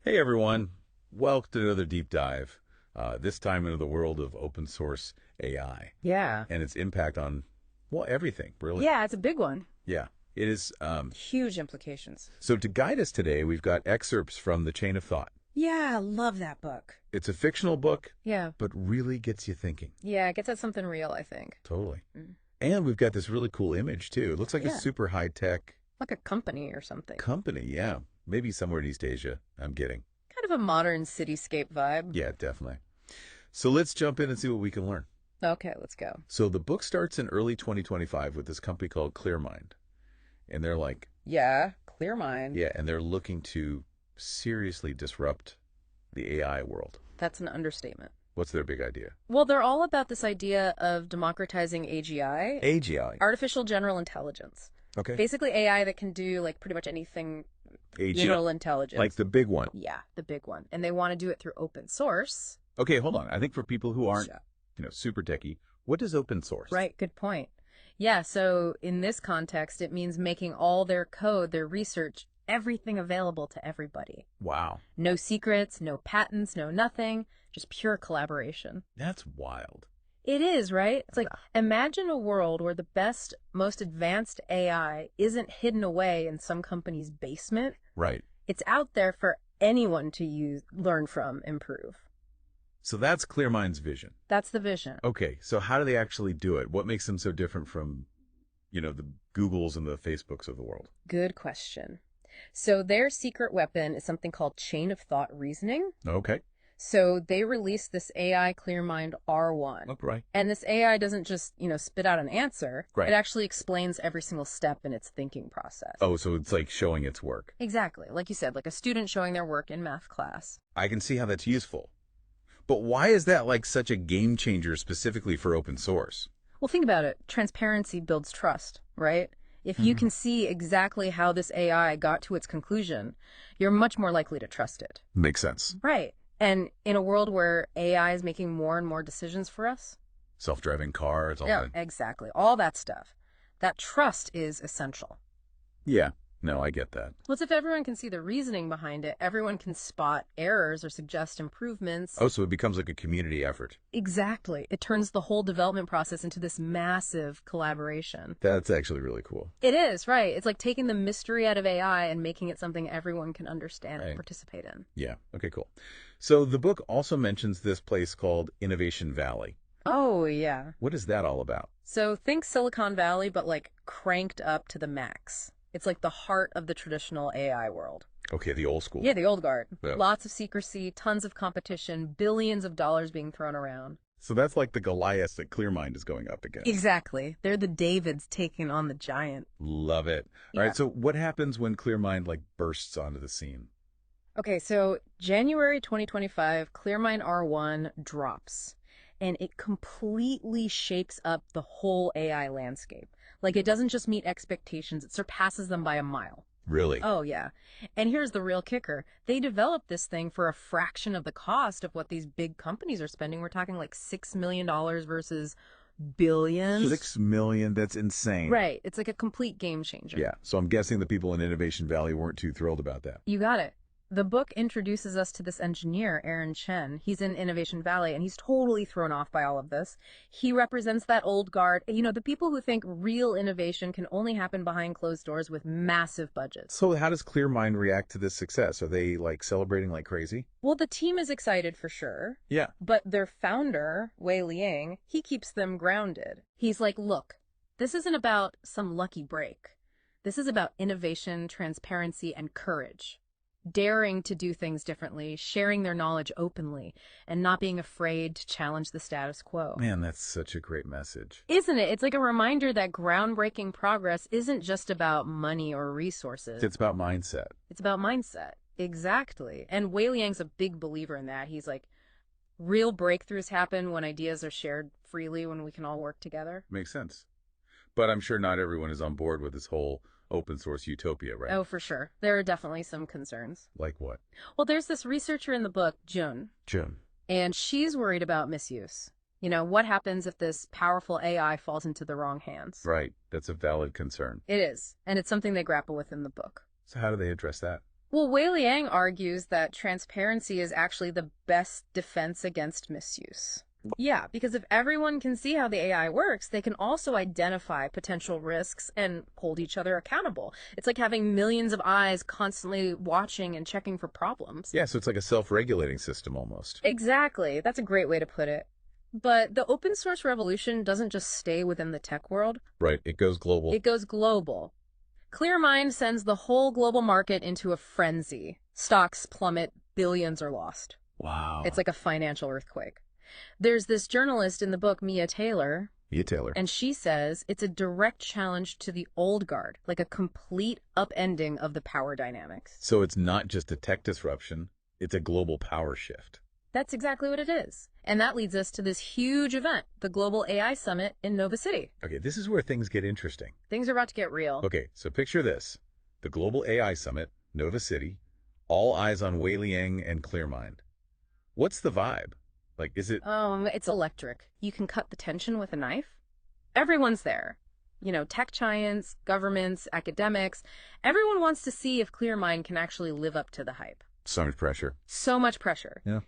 Hey everyone, welcome to another deep dive, this time into the world of open source AI Yeah. and its impact on, well, everything, really. Yeah, it's a big one. Yeah, it is. Huge implications. So to guide us today, we've got excerpts from The Chain of Thought. Yeah, love that book. It's a fictional book, Yeah. but really gets you thinking. Yeah, it gets at something real, I think. Totally. Mm. And we've got this really cool image, too. It looks like a Yeah. super high-tech Like a company or something. company, yeah. Maybe somewhere in East Asia, I'm kidding. Kind of a modern cityscape vibe. Yeah, definitely. So let's jump in and see what we can learn. Okay, let's go. So the book starts in early 2025 with this company called ClearMind. And they're like, Yeah, clear mind. yeah, and they're looking to seriously disrupt the AI world. That's an understatement. What's their big idea? Well, they're all about this idea of democratizing AGI, AGI. artificial general intelligence. Okay. Basically AI that can do like pretty much anything AGI. general intelligence. Like the big one. Yeah, the big one. And they want to do it through open source. Okay, hold on. I think for people who aren't, Yeah. super techie, what is open source? Right, good point. Yeah, so in this context, it means making all their code, their research, everything available to everybody. Wow. No secrets, no patents, no nothing, just pure collaboration. That's wild. It is, right? It's like, imagine a world where the best, most advanced AI isn't hidden away in some company's basement. Right. It's out there for anyone to use, learn from, improve. So that's ClearMind's vision. That's the vision. Okay, so how do they actually do it? What makes them so different from, the Googles and the Facebooks of the world? Good question. So their secret weapon is something called chain of thought reasoning. Okay. So they released this AI ClearMind R1. Oh, right. And this AI doesn't just, spit out an answer. Right. It actually explains every single step in its thinking process. Oh, so it's like showing its work. Exactly. Like you said, like a student showing their work in math class. I can see how that's useful. But why is that like such a game changer specifically for open source? Well, think about it. Transparency builds trust, right? If you can see exactly how this AI got to its conclusion, you're much more likely to trust it. Makes sense. Right. And in a world where AI is making more and more decisions for us, Self-driving cars, all yeah, that. exactly. All that stuff. That trust is essential. Yeah. No, I get that. Well, if everyone can see the reasoning behind it, everyone can spot errors or suggest improvements. Oh, so it becomes like a community effort. Exactly. It turns the whole development process into this massive collaboration. That's actually really cool. It is, right. It's like taking the mystery out of AI and making it something everyone can understand and participate in. Yeah. Okay, cool. So the book also mentions this place called Innovation Valley. Oh, yeah. What is that all about? So think Silicon Valley, but like cranked up to the max. It's like the heart of the traditional AI world. Okay, the old school. Yeah, the old guard. Yeah. Lots of secrecy, tons of competition, billions of dollars being thrown around. So that's like the Goliath that ClearMind is going up against. Exactly. They're the Davids taking on the giant. Love it. All right, so what happens when ClearMind like bursts onto the scene? Okay, so January 2025, ClearMind R1 drops, and it completely shakes up the whole AI landscape. Like, it doesn't just meet expectations, it surpasses them by a mile. Really? Oh, yeah. And here's the real kicker. They developed this thing for a fraction of the cost of what these big companies are spending. We're talking like $6 million versus billions. 6 million, that's insane. Right. It's like a complete game changer. Yeah, so I'm guessing the people in Innovation Valley weren't too thrilled about that. You got it. The book introduces us to this engineer, Aaron Chen. He's in Innovation Valley, and he's totally thrown off by all of this. He represents that old guard, the people who think real innovation can only happen behind closed doors with massive budgets. So how does ClearMind react to this success? Are they like celebrating like crazy? Well, the team is excited for sure. Yeah. But their founder, Wei Liang, he keeps them grounded. He's like, look, this isn't about some lucky break. This is about innovation, transparency, and courage. Daring to do things differently, sharing their knowledge openly, and not being afraid to challenge the status quo. Man, that's such a great message. Isn't it? It's like a reminder that groundbreaking progress isn't just about money or resources. It's about mindset. It's about mindset. Exactly. And Wei Liang's a big believer in that. He's like, real breakthroughs happen when ideas are shared freely, when we can all work together. Makes sense. But I'm sure not everyone is on board with this whole open source utopia, right? Oh, for sure. There are definitely some concerns. Like what? Well, there's this researcher in the book, Jun, June. and she's worried about misuse. What happens if this powerful AI falls into the wrong hands? Right. That's a valid concern. It is, and it's something they grapple with in the book. So how do they address that? Well, Wei Liang argues that transparency is actually the best defense against misuse. Yeah, because if everyone can see how the AI works, they can also identify potential risks and hold each other accountable. It's like having millions of eyes constantly watching and checking for problems. Yeah, so it's like a self-regulating system almost. Exactly. That's a great way to put it. But the open source revolution doesn't just stay within the tech world, Right, it goes global. it goes global. Clearmind sends the whole global market into a frenzy. Stocks plummet, billions are lost. Wow. It's like a financial earthquake. There's this journalist in the book, Mia Taylor, Mia Taylor. and she says it's a direct challenge to the old guard, like a complete upending of the power dynamics. So it's not just a tech disruption, it's a global power shift. That's exactly what it is. And that leads us to this huge event, the Global AI Summit in Nova City. Okay, this is where things get interesting. Things are about to get real. Okay, so picture this. The Global AI Summit, Nova City, all eyes on Wei Liang and Clearmind. What's the vibe? Like, is it... It's electric. You can cut the tension with a knife. Everyone's there. You know, tech giants, governments, academics. Everyone wants to see if Clearmind can actually live up to the hype. So much pressure. So much pressure. Yeah.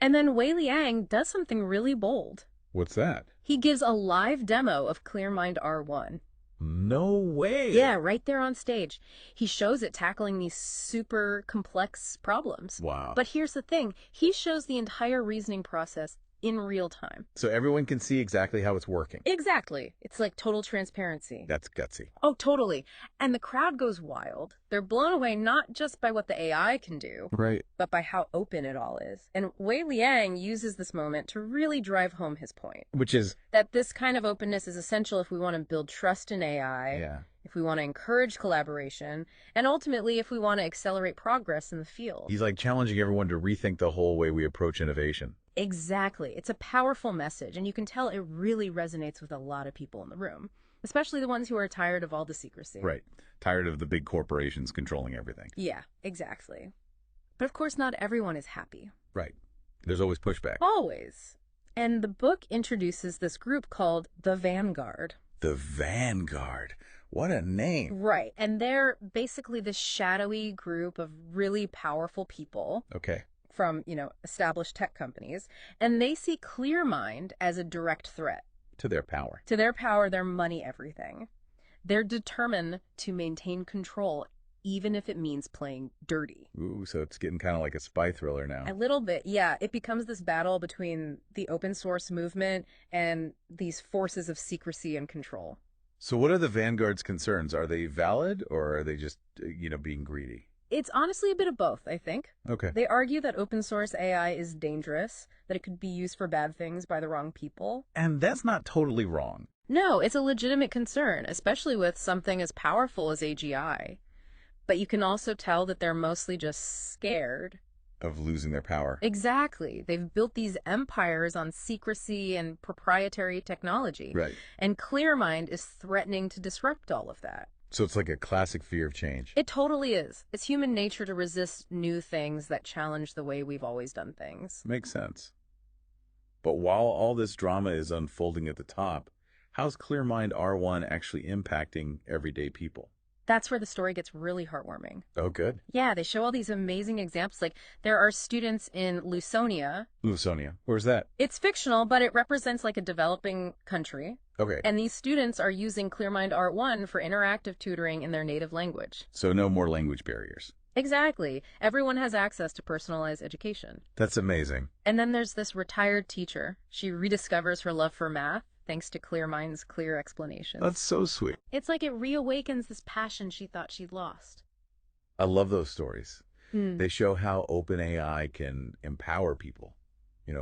And then Wei Liang does something really bold. What's that? He gives a live demo of Clearmind R1. No way! Yeah, right there on stage. He shows it tackling these super complex problems. Wow. But here's the thing. He shows the entire reasoning process in real time. So everyone can see exactly how it's working. Exactly. It's like total transparency. That's gutsy. Oh, totally. And the crowd goes wild. They're blown away not just by what the AI can do, Right. but by how open it all is. And Wei Liang uses this moment to really drive home his point. Which is... That this kind of openness is essential if we want to build trust in AI, Yeah. if we want to encourage collaboration, and ultimately if we want to accelerate progress in the field. He's like challenging everyone to rethink the whole way we approach innovation. Exactly. It's a powerful message, and you can tell it really resonates with a lot of people in the room, especially the ones who are tired of all the secrecy. Right. Tired of the big corporations controlling everything. Yeah, exactly. But of course, not everyone is happy. Right. There's always pushback. Always. And the book introduces this group called the Vanguard. The Vanguard. What a name. Right. And they're basically this shadowy group of really powerful people Okay. from, established tech companies. And they see Clearmind as a direct threat. To their power. To their power, their money, everything. They're determined to maintain control, even if it means playing dirty. Ooh, so it's getting kind of like a spy thriller now. A little bit, yeah. It becomes this battle between the open source movement and these forces of secrecy and control. So what are the Vanguard's concerns? Are they valid or are they just, being greedy? It's honestly a bit of both, I think. Okay. They argue that open source AI is dangerous, that it could be used for bad things by the wrong people. And that's not totally wrong. No, it's a legitimate concern, especially with something as powerful as AGI. But you can also tell that they're mostly just scared. Of losing their power. Exactly. They've built these empires on secrecy and proprietary technology. Right. And Clearmind is threatening to disrupt all of that. So it's like a classic fear of change. It totally is. It's human nature to resist new things that challenge the way we've always done things. Makes sense. But while all this drama is unfolding at the top, how's Clearmind R1 actually impacting everyday people? That's where the story gets really heartwarming. Oh, good. Yeah, they show all these amazing examples. Like, there are students in Lusonia. Lusonia. Where's that? It's fictional, but it represents like a developing country. Okay. And these students are using Clearmind R1 for interactive tutoring in their native language. So no more language barriers. Exactly. Everyone has access to personalized education. That's amazing. And then there's this retired teacher. She rediscovers her love for math thanks to Clearmind's clear explanations. That's so sweet. It's like it reawakens this passion she thought she'd lost. I love those stories. Hmm. They show how open AI can empower people,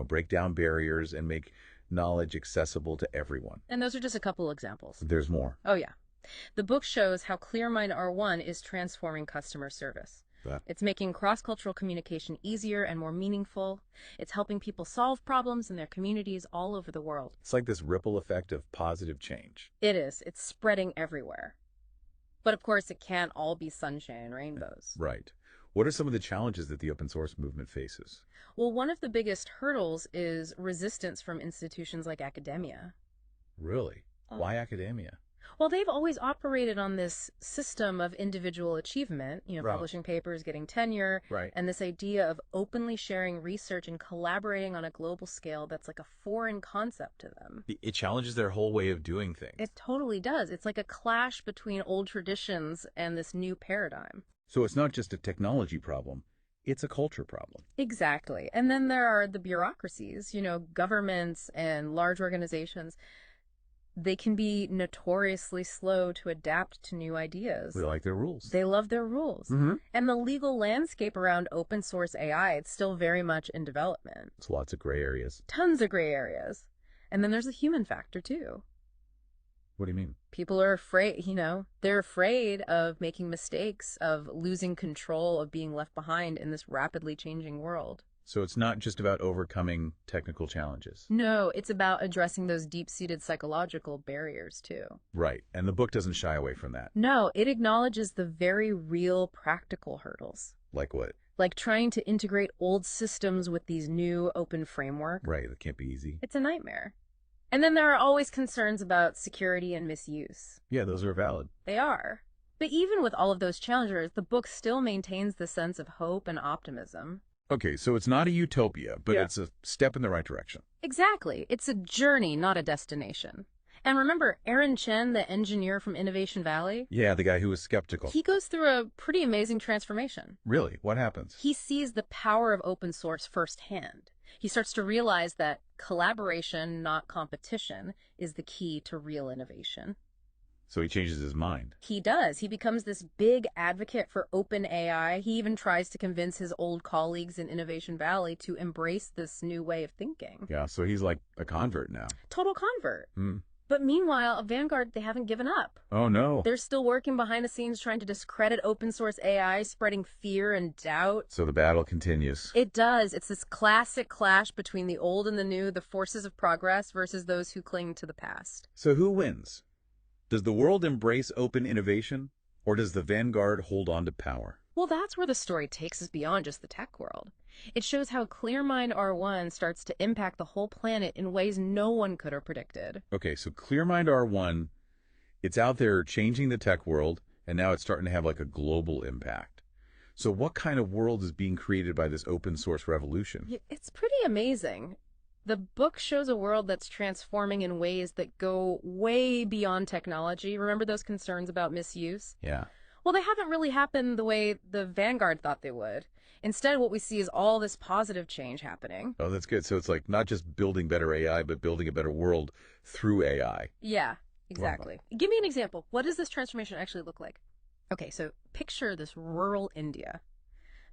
break down barriers and make knowledge accessible to everyone. And those are just a couple examples. There's more. Oh, yeah. The book shows how Clearmind R1 is transforming customer service. It's making cross-cultural communication easier and more meaningful. It's helping people solve problems in their communities all over the world. It's like this ripple effect of positive change. It is. It's spreading everywhere. But of course, it can't all be sunshine and rainbows. Right. What are some of the challenges that the open source movement faces? Well, one of the biggest hurdles is resistance from institutions like academia. Really? Why academia? Well, they've always operated on this system of individual achievement, Right. publishing papers, getting tenure, Right. and this idea of openly sharing research and collaborating on a global scale that's like a foreign concept to them. It challenges their whole way of doing things. It totally does. It's like a clash between old traditions and this new paradigm. So it's not just a technology problem, it's a culture problem. Exactly. And then there are the bureaucracies, governments and large organizations. They can be notoriously slow to adapt to new ideas. They like their rules. They love their rules. Mm-hmm. And the legal landscape around open source AI, it's still very much in development. There's lots of gray areas. Tons of gray areas. And then there's the human factor too. What do you mean? People are afraid, they're afraid of making mistakes, of losing control, of being left behind in this rapidly changing world. So it's not just about overcoming technical challenges. No, it's about addressing those deep-seated psychological barriers too. Right. And the book doesn't shy away from that. No, it acknowledges the very real practical hurdles. Like what? Like trying to integrate old systems with these new open frameworks. Right. That can't be easy. It's a nightmare. And then there are always concerns about security and misuse. Yeah, those are valid. They are. But even with all of those challenges, the book still maintains the sense of hope and optimism. Okay, so it's not a utopia, but it's a step in the right direction. Exactly. It's a journey, not a destination. And remember, Aaron Chen, the engineer from Innovation Valley? Yeah, the guy who was skeptical. He goes through a pretty amazing transformation. Really? What happens? He sees the power of open source firsthand. He starts to realize that collaboration, not competition, is the key to real innovation. So he changes his mind. He does. He becomes this big advocate for open AI. He even tries to convince his old colleagues in Innovation Valley to embrace this new way of thinking. Yeah, so he's like a convert now. Total convert. Hmm. But meanwhile, Vanguard, they haven't given up. Oh, no. They're still working behind the scenes trying to discredit open source AI, spreading fear and doubt. So the battle continues. It does. It's this classic clash between the old and the new, the forces of progress versus those who cling to the past. So who wins? Does the world embrace open innovation, or does the vanguard hold on to power? Well, that's where the story takes us beyond just the tech world. It shows how ClearMind R1 starts to impact the whole planet in ways no one could have predicted. Okay, so ClearMind R1, it's out there changing the tech world, and now it's starting to have like a global impact. So what kind of world is being created by this open source revolution? It's pretty amazing. The book shows a world that's transforming in ways that go way beyond technology. Remember those concerns about misuse? Yeah. Well, they haven't really happened the way the Vanguard thought they would. Instead, what we see is all this positive change happening. Oh, that's good. So it's like not just building better AI, but building a better world through AI. Yeah, exactly. Wow. Give me an example. What does this transformation actually look like? Okay, so picture this rural India.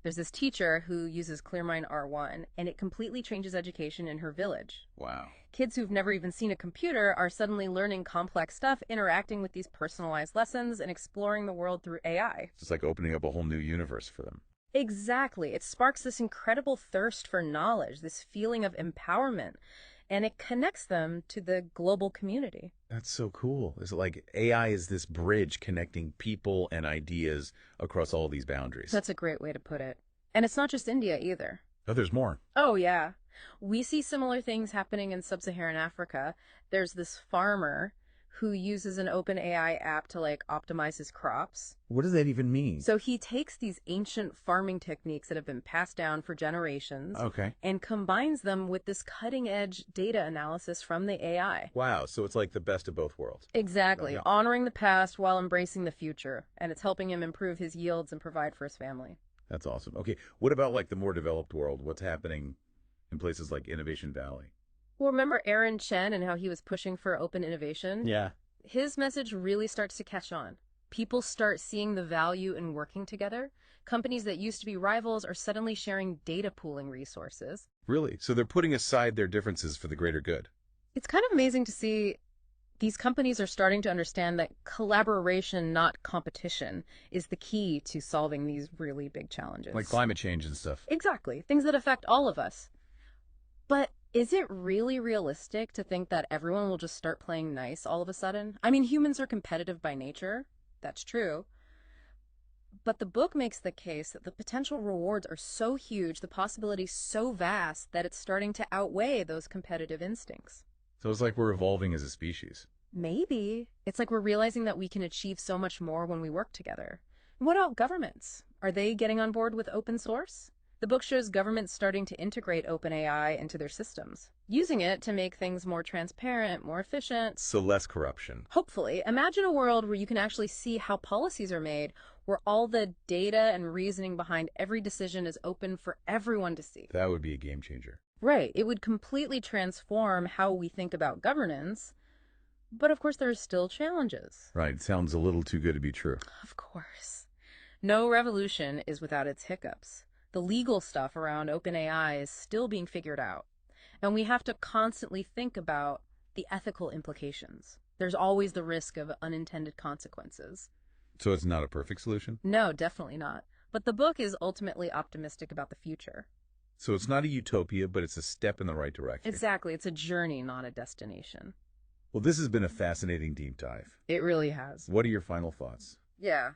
There's this teacher who uses ClearMind R1, and it completely changes education in her village. Wow. Kids who've never even seen a computer are suddenly learning complex stuff, interacting with these personalized lessons, and exploring the world through AI. It's like opening up a whole new universe for them. Exactly. It sparks this incredible thirst for knowledge, this feeling of empowerment, and it connects them to the global community. That's so cool. It's like AI is this bridge connecting people and ideas across all these boundaries. That's a great way to put it. And it's not just India either. Oh, there's more. Oh, yeah. We see similar things happening in sub-Saharan Africa. There's this farmer who uses an open AI app to optimize his crops. What does that even mean? So he takes these ancient farming techniques that have been passed down for generations and combines them with this cutting edge data analysis from the AI. Wow, so it's like the best of both worlds. Exactly, honoring the past while embracing the future, and it's helping him improve his yields and provide for his family. That's awesome. Okay, what about the more developed world? What's happening in places like Innovation Valley? Well, remember Aaron Chen and how he was pushing for open innovation? Yeah. His message really starts to catch on. People start seeing the value in working together. Companies that used to be rivals are suddenly sharing data pooling resources. Really? So they're putting aside their differences for the greater good. It's kind of amazing to see these companies are starting to understand that collaboration, not competition, is the key to solving these really big challenges. Like climate change and stuff. Exactly. Things that affect all of us. But is it really realistic to think that everyone will just start playing nice all of a sudden? I mean, humans are competitive by nature. That's true. But the book makes the case that the potential rewards are so huge, the possibilities so vast, that it's starting to outweigh those competitive instincts. So it's like we're evolving as a species. Maybe. It's like we're realizing that we can achieve so much more when we work together. And what about governments? Are they getting on board with open source? The book shows governments starting to integrate OpenAI into their systems, using it to make things more transparent, more efficient. So less corruption. Hopefully, imagine a world where you can actually see how policies are made, where all the data and reasoning behind every decision is open for everyone to see. That would be a game changer. Right. It would completely transform how we think about governance. But of course, there are still challenges. Right. Sounds a little too good to be true. Of course. No revolution is without its hiccups. The legal stuff around OpenAI is still being figured out. And we have to constantly think about the ethical implications. There's always the risk of unintended consequences. So it's not a perfect solution? No, definitely not. But the book is ultimately optimistic about the future. So it's not a utopia, but it's a step in the right direction. Exactly. It's a journey, not a destination. Well, this has been a fascinating deep dive. It really has. What are your final thoughts? Yeah.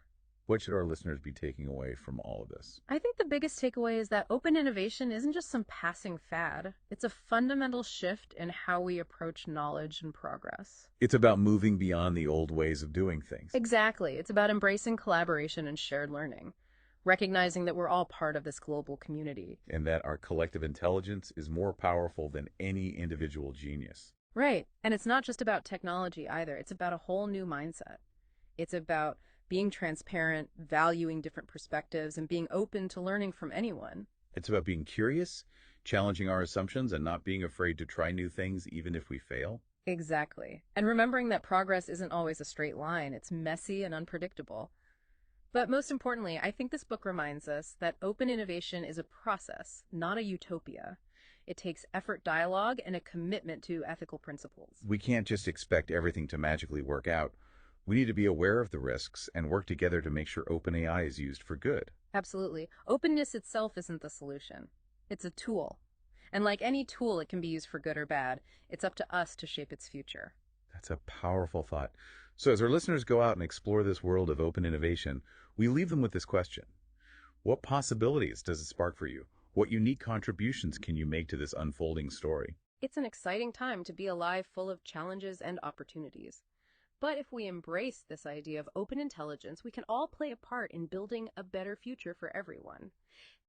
What should our listeners be taking away from all of this? I think the biggest takeaway is that open innovation isn't just some passing fad. It's a fundamental shift in how we approach knowledge and progress. It's about moving beyond the old ways of doing things. Exactly. It's about embracing collaboration and shared learning, recognizing that we're all part of this global community. And that our collective intelligence is more powerful than any individual genius. Right. And it's not just about technology either. It's about a whole new mindset. It's about being transparent, valuing different perspectives, and being open to learning from anyone. It's about being curious, challenging our assumptions, and not being afraid to try new things even if we fail. Exactly. And remembering that progress isn't always a straight line. It's messy and unpredictable. But most importantly, I think this book reminds us that open innovation is a process, not a utopia. It takes effort, dialogue, and a commitment to ethical principles. We can't just expect everything to magically work out. We need to be aware of the risks and work together to make sure OpenAI is used for good. Absolutely. Openness itself isn't the solution. It's a tool. And like any tool, it can be used for good or bad. It's up to us to shape its future. That's a powerful thought. So as our listeners go out and explore this world of open innovation, we leave them with this question. What possibilities does it spark for you? What unique contributions can you make to this unfolding story? It's an exciting time to be alive, full of challenges and opportunities. But if we embrace this idea of open intelligence, we can all play a part in building a better future for everyone.